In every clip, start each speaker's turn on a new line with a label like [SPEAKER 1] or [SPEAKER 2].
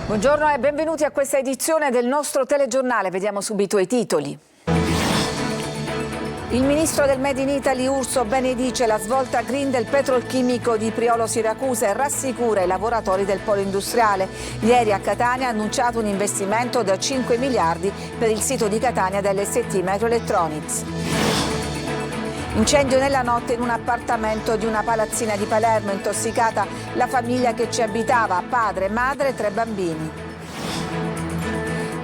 [SPEAKER 1] Buongiorno e benvenuti a questa edizione del nostro telegiornale. Vediamo subito i titoli. Il ministro del Made in Italy Urso benedice la svolta green del petrolchimico di Priolo Siracusa e rassicura i lavoratori del polo industriale. Ieri a Catania ha annunciato un investimento da 5 miliardi per il sito di Catania dell'ST Microelectronics. Incendio nella notte in un appartamento di una palazzina di Palermo, intossicata la famiglia che ci abitava, padre, madre e 3 bambini.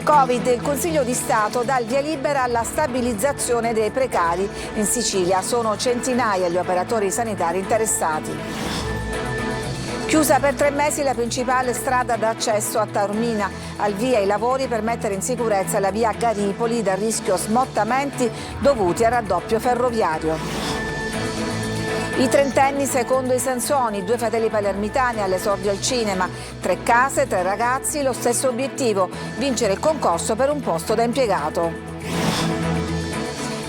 [SPEAKER 1] Covid, il Consiglio di Stato dà il via libera alla stabilizzazione dei precari. In Sicilia sono centinaia gli operatori sanitari interessati. Chiusa per 3 mesi la principale strada d'accesso a Taormina, al via i lavori per mettere in sicurezza la via Garipoli dal rischio smottamenti dovuti al raddoppio ferroviario. I trentenni secondo i Sansoni, 2 fratelli palermitani all'esordio al cinema, 3 case, 3 ragazzi, lo stesso obiettivo, vincere il concorso per un posto da impiegato.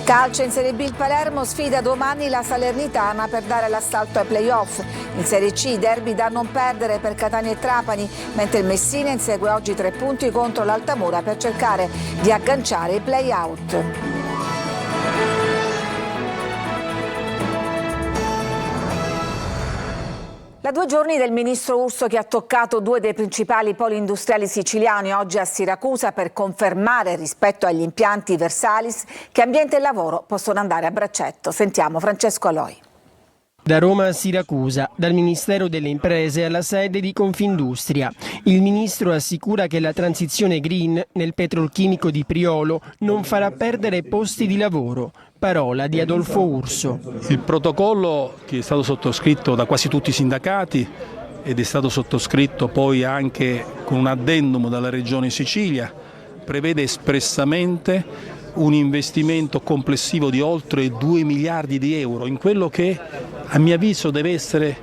[SPEAKER 1] Calcio in Serie B, il Palermo sfida domani la Salernitana per dare l'assalto ai play-off. In Serie C, derby da non perdere per Catania e Trapani, mentre il Messina insegue oggi 3 punti contro l'Altamura per cercare di agganciare i play-out. Da 2 giorni del ministro Urso che ha toccato 2 dei principali poli industriali siciliani oggi a Siracusa per confermare rispetto agli impianti Versalis che ambiente e lavoro possono andare a braccetto. Sentiamo Francesco Aloi.
[SPEAKER 2] Da Roma a Siracusa, dal Ministero delle Imprese alla sede di Confindustria. Il ministro assicura che la transizione green nel petrolchimico di Priolo non farà perdere posti di lavoro. Parola di Adolfo Urso.
[SPEAKER 3] Il protocollo che è stato sottoscritto da quasi tutti i sindacati ed è stato sottoscritto poi anche con un addendum dalla Regione Sicilia prevede espressamente un investimento complessivo di oltre 2 miliardi di euro in quello che a mio avviso deve essere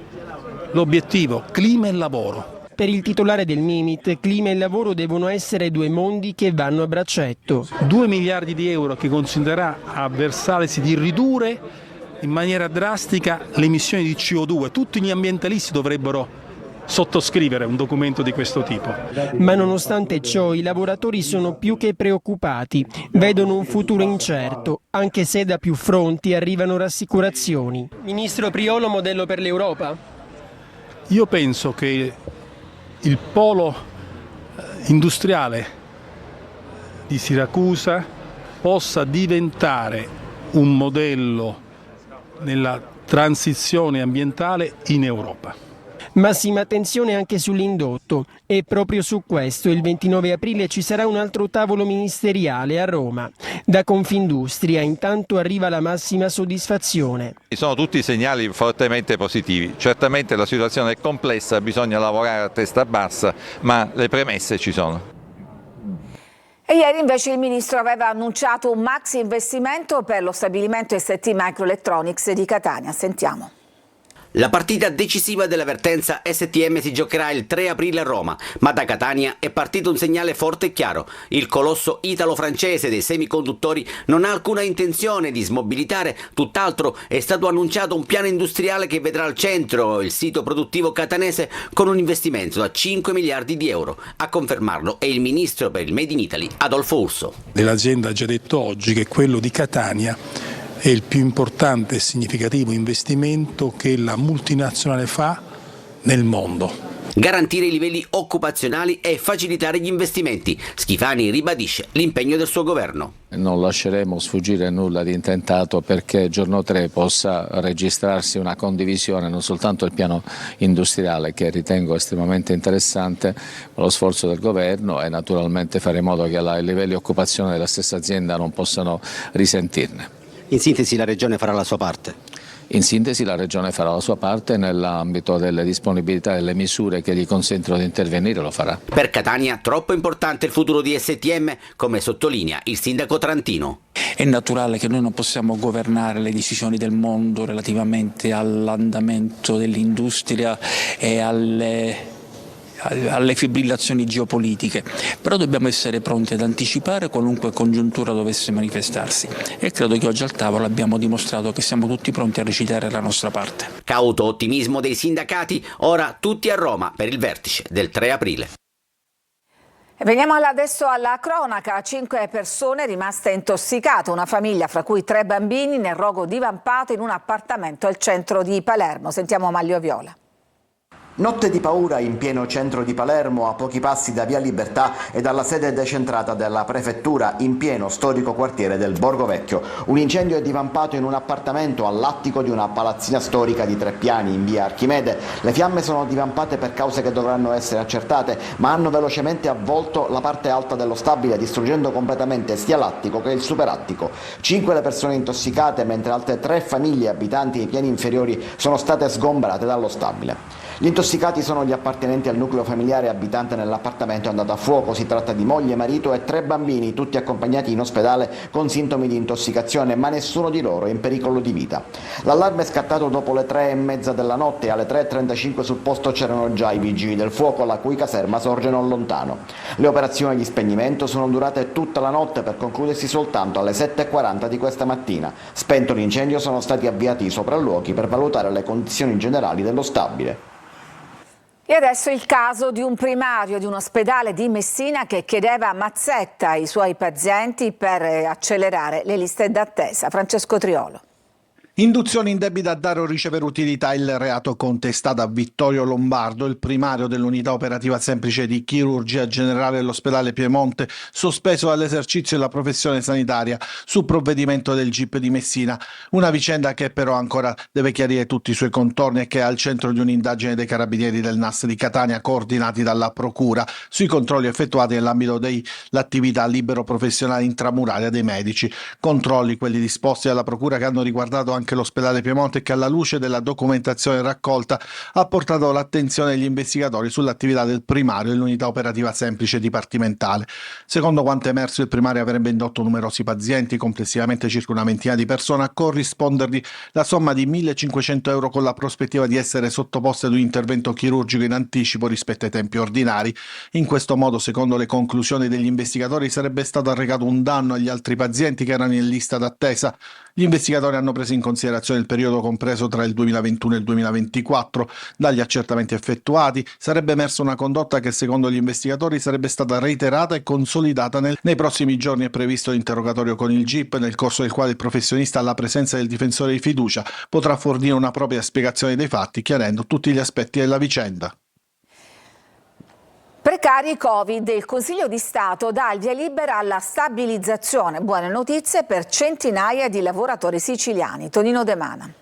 [SPEAKER 3] l'obiettivo, clima e lavoro.
[SPEAKER 2] Per il titolare del Mimit, clima e lavoro devono essere 2 mondi che vanno a braccetto.
[SPEAKER 3] 2 miliardi di euro che consentirà a Versalis di ridurre in maniera drastica le emissioni di CO2. Tutti gli ambientalisti dovrebbero sottoscrivere un documento di questo tipo.
[SPEAKER 2] Ma nonostante ciò i lavoratori sono più che preoccupati, vedono un futuro incerto, anche se da più fronti arrivano rassicurazioni. Ministro Priolo, modello per l'Europa?
[SPEAKER 3] Io penso che il polo industriale di Siracusa possa diventare un modello nella transizione ambientale in Europa.
[SPEAKER 2] Massima attenzione anche sull'indotto e proprio su questo il 29 aprile ci sarà un altro tavolo ministeriale a Roma. Da Confindustria intanto arriva la massima soddisfazione.
[SPEAKER 4] Sono tutti segnali fortemente positivi. Certamente la situazione è complessa, bisogna lavorare a testa bassa, ma le premesse ci sono.
[SPEAKER 1] E ieri invece il ministro aveva annunciato un maxi investimento per lo stabilimento ST Microelectronics di Catania. Sentiamo.
[SPEAKER 5] La partita decisiva della vertenza STM si giocherà il 3 aprile a Roma, ma da Catania è partito un segnale forte e chiaro. Il colosso italo-francese dei semiconduttori non ha alcuna intenzione di smobilitare, tutt'altro è stato annunciato un piano industriale che vedrà al centro il sito produttivo catanese con un investimento da 5 miliardi di euro. A confermarlo è il ministro per il Made in Italy Adolfo Urso.
[SPEAKER 3] L'azienda ha già detto oggi che quello di Catania è il più importante e significativo investimento che la multinazionale fa nel mondo.
[SPEAKER 5] Garantire i livelli occupazionali e facilitare gli investimenti. Schifani ribadisce l'impegno del suo governo.
[SPEAKER 6] Non lasceremo sfuggire nulla di intentato perché giorno 3 possa registrarsi una condivisione non soltanto del piano industriale che ritengo estremamente interessante, ma lo sforzo del governo e naturalmente fare in modo che i livelli occupazionali della stessa azienda non possano risentirne.
[SPEAKER 5] In sintesi la Regione farà la sua parte?
[SPEAKER 6] In sintesi la Regione farà la sua parte nell'ambito delle disponibilità e delle misure che gli consentono di intervenire lo farà.
[SPEAKER 5] Per Catania troppo importante il futuro di STM, come sottolinea il sindaco Trantino.
[SPEAKER 7] È naturale che noi non possiamo governare le decisioni del mondo relativamente all'andamento dell'industria e alle fibrillazioni geopolitiche, però dobbiamo essere pronti ad anticipare qualunque congiuntura dovesse manifestarsi e credo che oggi al tavolo abbiamo dimostrato che siamo tutti pronti a recitare la nostra parte.
[SPEAKER 5] Cauto ottimismo dei sindacati, ora tutti a Roma per il vertice del 3 aprile.
[SPEAKER 1] Veniamo adesso alla cronaca. 5 persone rimaste intossicate, una famiglia fra cui 3 bambini nel rogo divampato in un appartamento al centro di Palermo. Sentiamo Maglio Viola.
[SPEAKER 8] Notte di paura in pieno centro di Palermo, a pochi passi da Via Libertà e dalla sede decentrata della prefettura, in pieno storico quartiere del Borgo Vecchio. Un incendio è divampato in un appartamento all'attico di una palazzina storica di 3 piani in via Archimede. Le fiamme sono divampate per cause che dovranno essere accertate, ma hanno velocemente avvolto la parte alta dello stabile, distruggendo completamente sia l'attico che il superattico. 5 le persone intossicate, mentre altre 3 famiglie abitanti ai piani inferiori sono state sgombrate dallo stabile. Gli intossicati sono gli appartenenti al nucleo familiare abitante nell'appartamento andato a fuoco. Si tratta di moglie, marito e 3 bambini, tutti accompagnati in ospedale con sintomi di intossicazione, ma nessuno di loro è in pericolo di vita. L'allarme è scattato dopo le 3:30 della notte e alle 3:35 sul posto c'erano già i vigili del fuoco, la cui caserma sorge non lontano. Le operazioni di spegnimento sono durate tutta la notte per concludersi soltanto alle 7:40 di questa mattina. Spento l'incendio, sono stati avviati i sopralluoghi per valutare le condizioni generali dello stabile.
[SPEAKER 1] E adesso il caso di un primario di un ospedale di Messina che chiedeva mazzetta ai suoi pazienti per accelerare le liste d'attesa. Francesco Triolo.
[SPEAKER 9] Induzione indebita a dare o ricevere utilità, il reato contestato a Vittorio Lombardo, il primario dell'unità operativa semplice di chirurgia generale dell'ospedale Piemonte, sospeso dall'esercizio della professione sanitaria su provvedimento del GIP di Messina. Una vicenda che però ancora deve chiarire tutti i suoi contorni e che è al centro di un'indagine dei carabinieri del NAS di Catania, coordinati dalla Procura, sui controlli effettuati nell'ambito dell'attività libero professionale intramuraria dei medici. Controlli, quelli disposti dalla Procura, che hanno riguardato anche l'ospedale Piemonte e che, alla luce della documentazione raccolta, ha portato l'attenzione degli investigatori sull'attività del primario dell'unità operativa semplice dipartimentale. Secondo quanto emerso, il primario avrebbe indotto numerosi pazienti, complessivamente circa una ventina di persone, a corrispondergli la somma di 1.500 euro con la prospettiva di essere sottoposti ad un intervento chirurgico in anticipo rispetto ai tempi ordinari. In questo modo, secondo le conclusioni degli investigatori, sarebbe stato arrecato un danno agli altri pazienti che erano in lista d'attesa. Gli investigatori hanno preso in considerazione il periodo compreso tra il 2021 e il 2024. Dagli accertamenti effettuati sarebbe emersa una condotta che, secondo gli investigatori, sarebbe stata reiterata e consolidata nei prossimi giorni. È previsto l'interrogatorio con il GIP, nel corso del quale il professionista, alla presenza del difensore di fiducia, potrà fornire una propria spiegazione dei fatti, chiarendo tutti gli aspetti della vicenda.
[SPEAKER 1] Precari Covid, il Consiglio di Stato dà il via libera alla stabilizzazione. Buone notizie per centinaia di lavoratori siciliani. Tonino De Mana.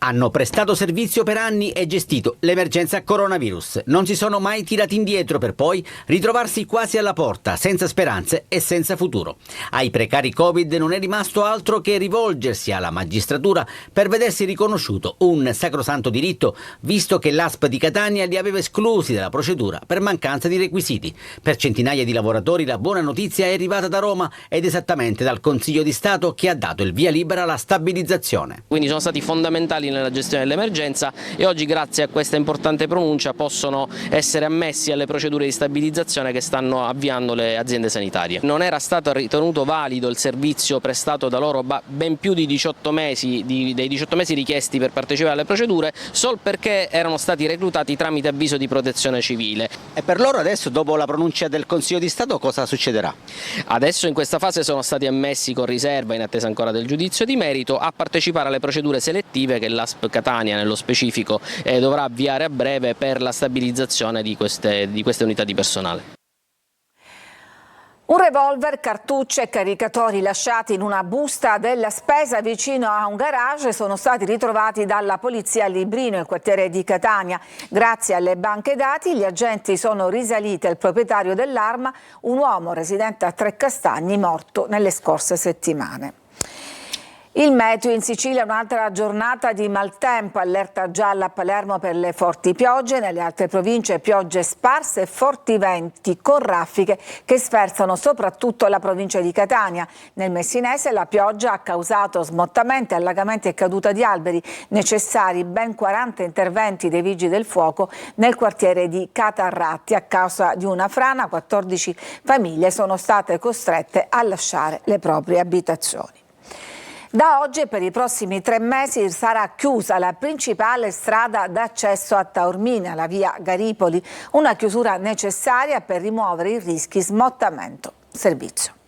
[SPEAKER 5] Hanno prestato servizio per anni e gestito l'emergenza coronavirus. Non si sono mai tirati indietro per poi ritrovarsi quasi alla porta, senza speranze e senza futuro. Ai precari Covid non è rimasto altro che rivolgersi alla magistratura per vedersi riconosciuto un sacrosanto diritto, visto che l'ASP di Catania li aveva esclusi dalla procedura per mancanza di requisiti. Per centinaia di lavoratori la buona notizia è arrivata da Roma ed esattamente dal Consiglio di Stato, che ha dato il via libera alla stabilizzazione.
[SPEAKER 10] Quindi sono stati fondamentali nella gestione dell'emergenza e oggi, grazie a questa importante pronuncia, possono essere ammessi alle procedure di stabilizzazione che stanno avviando le aziende sanitarie. Non era stato ritenuto valido il servizio prestato da loro ben più di 18 mesi, dei 18 mesi richiesti per partecipare alle procedure, solo perché erano stati reclutati tramite avviso di protezione civile.
[SPEAKER 5] E per loro adesso, dopo la pronuncia del Consiglio di Stato, cosa succederà?
[SPEAKER 10] Adesso in questa fase sono stati ammessi con riserva, in attesa ancora del giudizio di merito, a partecipare alle procedure selettive che l'ASP Catania nello specifico dovrà avviare a breve per la stabilizzazione di queste unità di personale.
[SPEAKER 1] Un revolver, cartucce e caricatori lasciati in una busta della spesa vicino a un garage sono stati ritrovati dalla polizia a Librino, il quartiere di Catania. Grazie alle banche dati, gli agenti sono risaliti al proprietario dell'arma, un uomo residente a Trecastagni, morto nelle scorse settimane. Il meteo in Sicilia, un'altra giornata di maltempo, allerta gialla a Palermo per le forti piogge, nelle altre province piogge sparse e forti venti con raffiche che sferzano soprattutto la provincia di Catania. Nel Messinese la pioggia ha causato smottamenti, allagamenti e caduta di alberi, necessari ben 40 interventi dei vigili del fuoco nel quartiere di Catarratti. A causa di una frana 14 famiglie sono state costrette a lasciare le proprie abitazioni. Da oggi e per i prossimi 3 mesi sarà chiusa la principale strada d'accesso a Taormina, la via Garipoli, una chiusura necessaria per rimuovere i rischi smottamento. Servizio.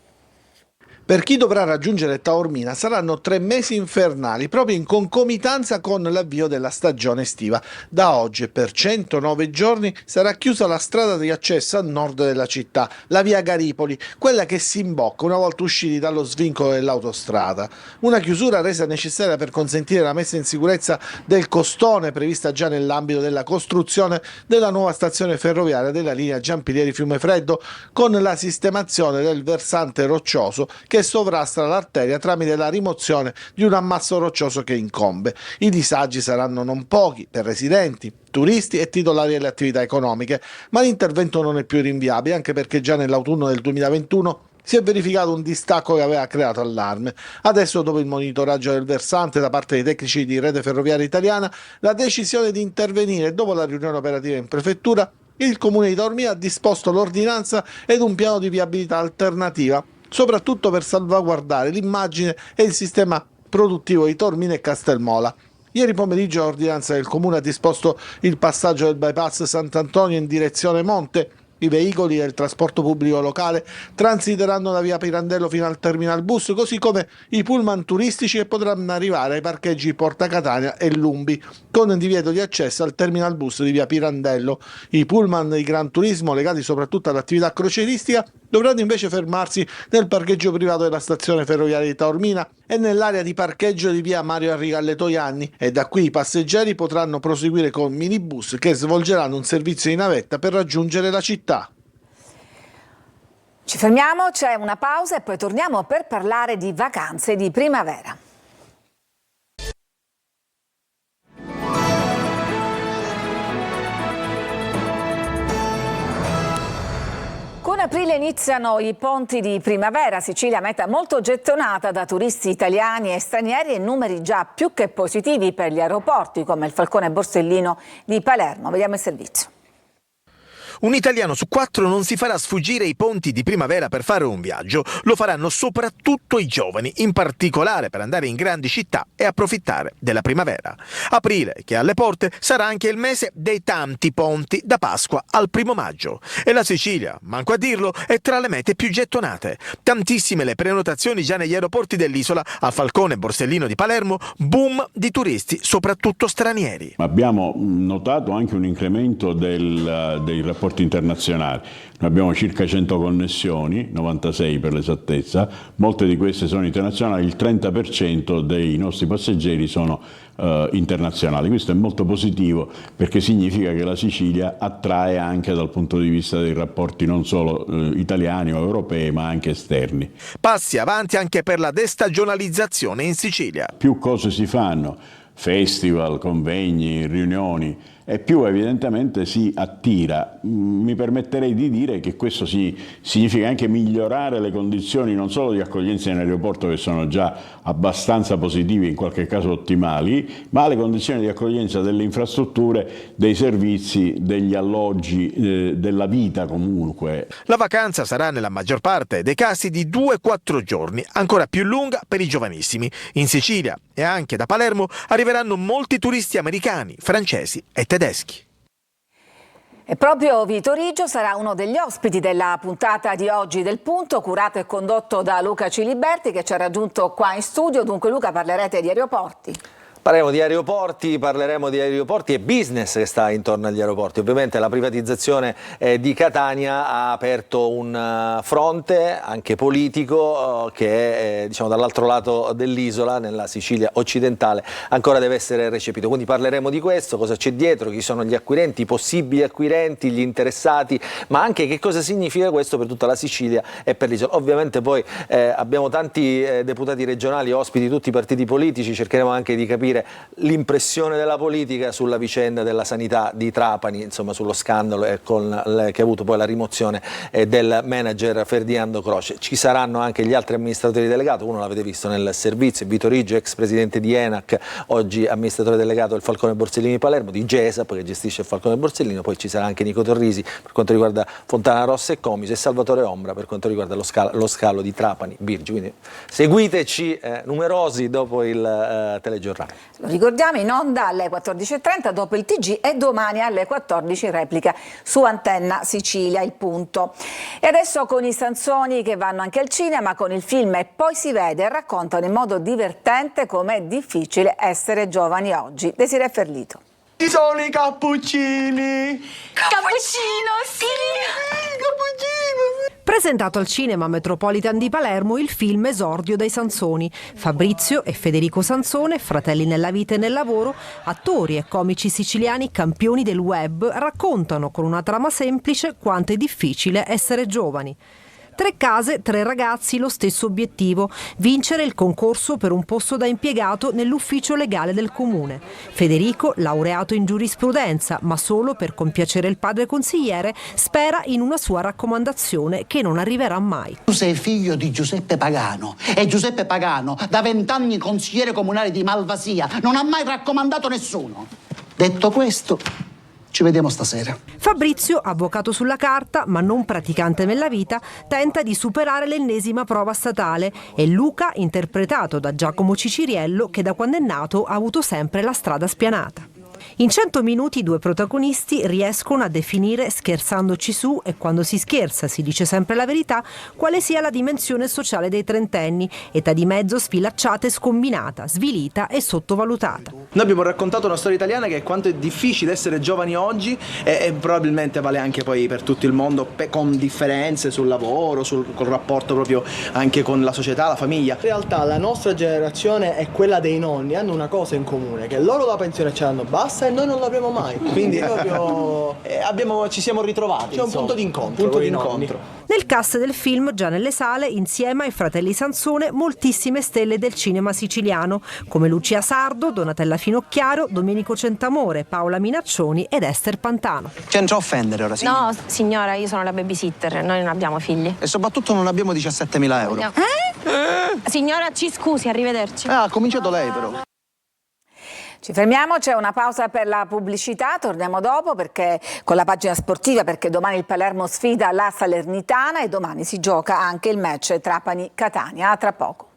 [SPEAKER 9] Per chi dovrà raggiungere Taormina saranno 3 mesi infernali, proprio in concomitanza con l'avvio della stagione estiva. Da oggi e per 109 giorni sarà chiusa la strada di accesso a nord della città, la via Garipoli, quella che si imbocca una volta usciti dallo svincolo dell'autostrada. Una chiusura resa necessaria per consentire la messa in sicurezza del costone prevista già nell'ambito della costruzione della nuova stazione ferroviaria della linea Giampilieri-Fiumefreddo, con la sistemazione del versante roccioso che sovrasta l'arteria tramite la rimozione di un ammasso roccioso che incombe. I disagi saranno non pochi per residenti, turisti e titolari delle attività economiche, ma l'intervento non è più rinviabile, anche perché già nell'autunno del 2021 si è verificato un distacco che aveva creato allarme. Adesso, dopo il monitoraggio del versante da parte dei tecnici di Rete Ferroviaria Italiana, la decisione di intervenire dopo la riunione operativa in prefettura, il Comune di Taormina ha disposto l'ordinanza ed un piano di viabilità alternativa, soprattutto per salvaguardare l'immagine e il sistema produttivo di Taormina e Castelmola. Ieri pomeriggio l'ordinanza del Comune ha disposto il passaggio del bypass Sant'Antonio in direzione Monte. I veicoli del trasporto pubblico locale transiteranno da via Pirandello fino al terminal bus, così come i pullman turistici che potranno arrivare ai parcheggi Porta Catania e Lumbi, con divieto di accesso al terminal bus di via Pirandello. I pullman di Gran Turismo, legati soprattutto all'attività crocieristica, dovranno invece fermarsi nel parcheggio privato della stazione ferroviaria di Taormina e nell'area di parcheggio di via Mario Arrigale Toianni, e da qui i passeggeri potranno proseguire con minibus che svolgeranno un servizio di navetta per raggiungere la città.
[SPEAKER 1] Ci fermiamo, c'è una pausa e poi torniamo per parlare di vacanze di primavera. Con aprile iniziano i ponti di primavera, Sicilia meta molto gettonata da turisti italiani e stranieri e numeri già più che positivi per gli aeroporti come il Falcone Borsellino di Palermo. Vediamo il servizio.
[SPEAKER 11] Un italiano su 4 non si farà sfuggire i ponti di primavera per fare un viaggio. Lo faranno soprattutto i giovani, in particolare per andare in grandi città e approfittare della primavera. Aprile, che alle porte, sarà anche il mese dei tanti ponti da Pasqua al 1° maggio. E la Sicilia, manco a dirlo, è tra le mete più gettonate. Tantissime le prenotazioni già negli aeroporti dell'isola, al Falcone Borsellino di Palermo, boom di turisti, soprattutto stranieri.
[SPEAKER 12] Abbiamo notato anche un incremento dei rapporti internazionali. Noi abbiamo circa 100 connessioni, 96 per l'esattezza, molte di queste sono internazionali, il 30% dei nostri passeggeri sono internazionali. Questo è molto positivo perché significa che la Sicilia attrae anche dal punto di vista dei rapporti non solo italiani o europei ma anche esterni.
[SPEAKER 11] Passi avanti anche per la destagionalizzazione in Sicilia.
[SPEAKER 12] Più cose si fanno, festival, convegni, riunioni, e più evidentemente si attira. Mi permetterei di dire che questo significa anche migliorare le condizioni non solo di accoglienza in aeroporto, che sono già abbastanza positive, in qualche caso ottimali, ma le condizioni di accoglienza delle infrastrutture, dei servizi, degli alloggi, della vita comunque.
[SPEAKER 11] La vacanza sarà nella maggior parte dei casi di 2-4 giorni, ancora più lunga per i giovanissimi. In Sicilia e anche da Palermo arriveranno molti turisti americani, francesi e tedeschi.
[SPEAKER 1] E proprio Vito Riggio sarà uno degli ospiti della puntata di oggi del Punto, curato e condotto da Luca Ciliberti, che ci ha raggiunto qua in studio. Dunque Luca, parlerete di aeroporti.
[SPEAKER 13] Parleremo di aeroporti e business che sta intorno agli aeroporti. Ovviamente la privatizzazione di Catania ha aperto un fronte anche politico che diciamo dall'altro lato dell'isola, nella Sicilia occidentale, ancora deve essere recepito. Quindi parleremo di questo, cosa c'è dietro, chi sono gli acquirenti, i possibili acquirenti, gli interessati, ma anche che cosa significa questo per tutta la Sicilia e per l'isola. Ovviamente poi abbiamo tanti deputati regionali, ospiti di tutti i partiti politici, cercheremo anche di capire dire, l'impressione della politica sulla vicenda della sanità di Trapani, insomma sullo scandalo che ha avuto poi la rimozione del manager Ferdinando Croce. Ci saranno anche gli altri amministratori delegati, uno l'avete visto nel servizio, Vito Riggio, ex presidente di ENAC, oggi amministratore delegato del Falcone Borsellino di Palermo, di GESAP che gestisce il Falcone Borsellino, poi ci sarà anche Nico Torrisi per quanto riguarda Fontana Rossa e Comiso e Salvatore Ombra per quanto riguarda lo scalo di Trapani Birgi. Quindi seguiteci numerosi dopo il telegiornale.
[SPEAKER 1] Lo ricordiamo, in onda alle 14.30 dopo il TG e domani alle 14 replica su Antenna Sicilia, Il Punto. E adesso con i Sansoni che vanno anche al cinema con il film E poi si vede, raccontano in modo divertente com'è difficile essere giovani oggi. Desiree Ferlito.
[SPEAKER 14] Ci sono i cappuccini!
[SPEAKER 15] Cappuccino, sì!
[SPEAKER 14] Cappuccino!
[SPEAKER 15] Presentato al Cinema Metropolitan di Palermo il film esordio dei Sansoni. Fabrizio e Federico Sansone, fratelli nella vita e nel lavoro, attori e comici siciliani campioni del web, raccontano con una trama semplice quanto è difficile essere giovani. 3 case, 3 ragazzi, lo stesso obiettivo: vincere il concorso per un posto da impiegato nell'ufficio legale del comune. Federico, laureato in giurisprudenza, ma solo per compiacere il padre consigliere, spera in una sua raccomandazione che non arriverà mai.
[SPEAKER 16] Tu sei figlio di Giuseppe Pagano e Giuseppe Pagano, da 20 anni consigliere comunale di Malvasia, non ha mai raccomandato nessuno. Detto questo, ci vediamo stasera.
[SPEAKER 15] Fabrizio, avvocato sulla carta ma non praticante nella vita, tenta di superare l'ennesima prova statale, e Luca, interpretato da Giacomo Ciciriello, che da quando è nato ha avuto sempre la strada spianata. In 100 minuti i 2 protagonisti riescono a definire, scherzandoci su, e quando si scherza si dice sempre la verità, quale sia la dimensione sociale dei trentenni, età di mezzo sfilacciata e scombinata, svilita e sottovalutata.
[SPEAKER 14] Noi abbiamo raccontato una storia italiana che è quanto è difficile essere giovani oggi e probabilmente vale anche poi per tutto il mondo, con differenze sul lavoro, col rapporto proprio anche con la società, la famiglia. In realtà la nostra generazione e quella dei nonni hanno una cosa in comune, che loro la pensione ce l'hanno bassa e noi non l'avremo mai, quindi proprio ci siamo ritrovati. C'è un punto di incontro.
[SPEAKER 15] Nel cast del film, già nelle sale, insieme ai fratelli Sansone, moltissime stelle del cinema siciliano, come Lucia Sardo, Donatella Finocchiaro, Domenico Centamore, Paola Minaccioni ed Ester Pantano.
[SPEAKER 14] C'entra offendere ora, sì?
[SPEAKER 17] No, signora, io sono la babysitter, noi non abbiamo figli.
[SPEAKER 14] E soprattutto non abbiamo 17.000 euro.
[SPEAKER 17] No. Signora, ci scusi, arrivederci.
[SPEAKER 14] Ha cominciato lei però.
[SPEAKER 1] Ci fermiamo, c'è una pausa per la pubblicità, torniamo dopo con la pagina sportiva, perché domani il Palermo sfida la Salernitana e domani si gioca anche il match Trapani-Catania. A tra poco.